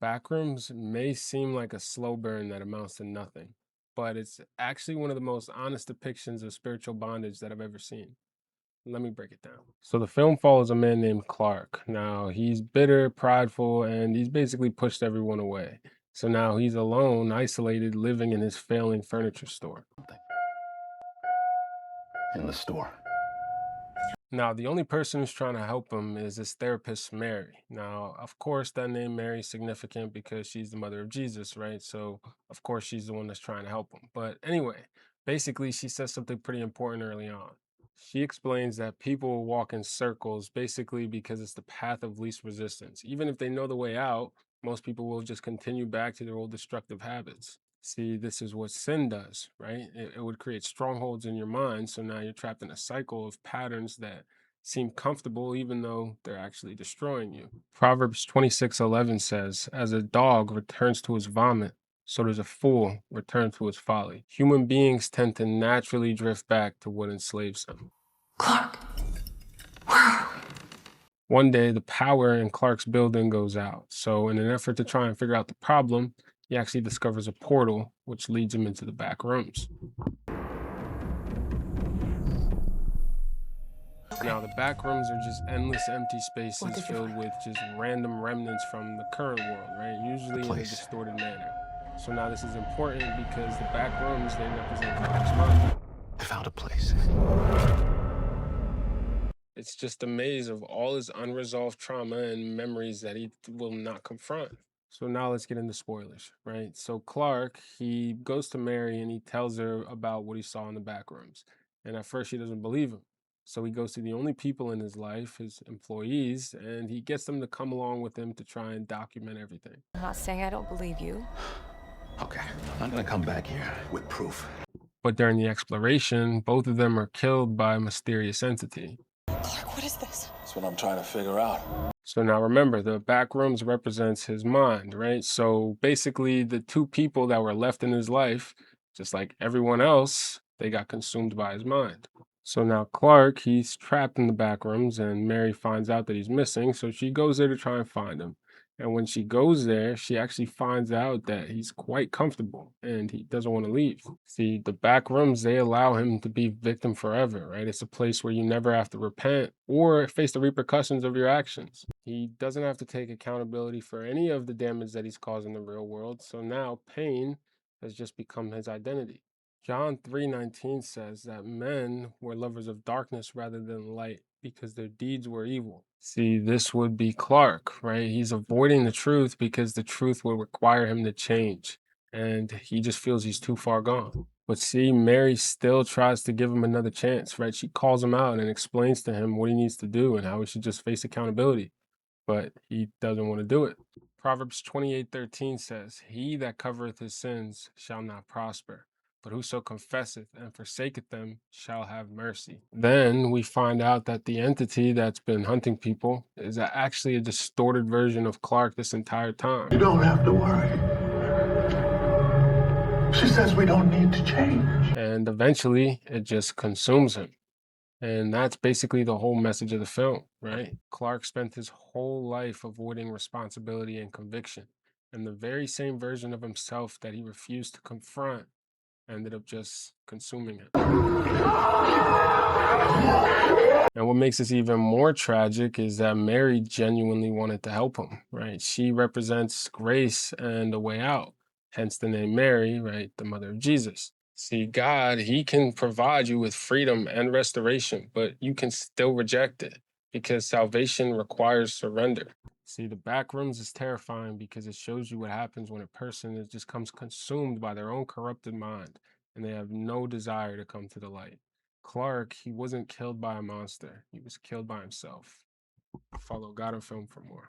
Backrooms may seem like a slow burn that amounts to nothing, but it's actually one of the most honest depictions of spiritual bondage that I've ever seen. Let me break it down. So the film follows a man named Clark. Now he's bitter, prideful, and he's basically pushed everyone away. So now he's alone, isolated, living in his failing furniture store. In the store. Now, the only person who's trying to help him is his therapist, Mary. Now, of course, that name Mary is significant because she's the mother of Jesus, right? So, of course, she's the one that's trying to help him. But anyway, basically, she says something pretty important early on. She explains that people will walk in circles basically because it's the path of least resistance. Even if they know the way out, most people will just continue back to their old destructive habits. See, this is what sin does, right? It would create strongholds in your mind. So now you're trapped in a cycle of patterns that seem comfortable, even though they're actually destroying you. Proverbs 26:11 says, as a dog returns to his vomit, so does a fool return to his folly. Human beings tend to naturally drift back to what enslaves them. Clark, where are we? One day, the power in Clark's building goes out. So, in an effort to try and figure out the problem, he actually discovers a portal which leads him into the back rooms. Okay. Now, the back rooms are just endless empty What spaces did you filled find? with just random remnants from the current world, right? The Usually in a place. distorted manner. So now this is important because the back rooms, they represent Clark's mind. I found a place. It's just a maze of all his unresolved trauma and memories that he will not confront. So now let's get into spoilers, right? So Clark, he goes to Mary and he tells her about what he saw in the back rooms. And at first she doesn't believe him. So he goes to the only people in his life, his employees, and he gets them to come along with him to try and document everything. I'm not saying I don't believe you. Okay, I'm gonna come back here with proof. But during the exploration, both of them are killed by a mysterious entity. Clark, what is this? That's what I'm trying to figure out. So now remember, the back rooms represents his mind, right? So basically, the two people that were left in his life, just like everyone else, they got consumed by his mind. So now Clark, he's trapped in the back rooms, and Mary finds out that he's missing. So she goes there to try and find him. And when she goes there, she actually finds out that he's quite comfortable and he doesn't want to leave. See, the back rooms, they allow him to be victim forever, right? It's a place where you never have to repent or face the repercussions of your actions. He doesn't have to take accountability for any of the damage that he's caused in the real world. So now pain has just become his identity. John 3:19 says that men were lovers of darkness rather than light because their deeds were evil. See, this would be Clark, right? He's avoiding the truth because the truth will require him to change. And he just feels he's too far gone. But see, Mary still tries to give him another chance, right? She calls him out and explains to him what he needs to do and how he should just face accountability. But he doesn't want to do it. Proverbs 28:13 says, he that covereth his sins shall not prosper, but whoso confesseth and forsaketh them shall have mercy. Then we find out that the entity that's been hunting people is actually a distorted version of Clark this entire time. You don't have to worry. She says we don't need to change. And eventually it just consumes him. And that's basically the whole message of the film, right? Clark spent his whole life avoiding responsibility and conviction. And the very same version of himself that he refused to confront ended up just consuming him. And what makes this even more tragic is that Mary genuinely wanted to help him, right? She represents grace and a way out, hence the name Mary, right? The mother of Jesus. See, God, He can provide you with freedom and restoration, but you can still reject it because salvation requires surrender. See, the back rooms is terrifying because it shows you what happens when a person is just comes consumed by their own corrupted mind and they have no desire to come to the light. Clark, he wasn't killed by a monster. He was killed by himself. Follow God and Film for more.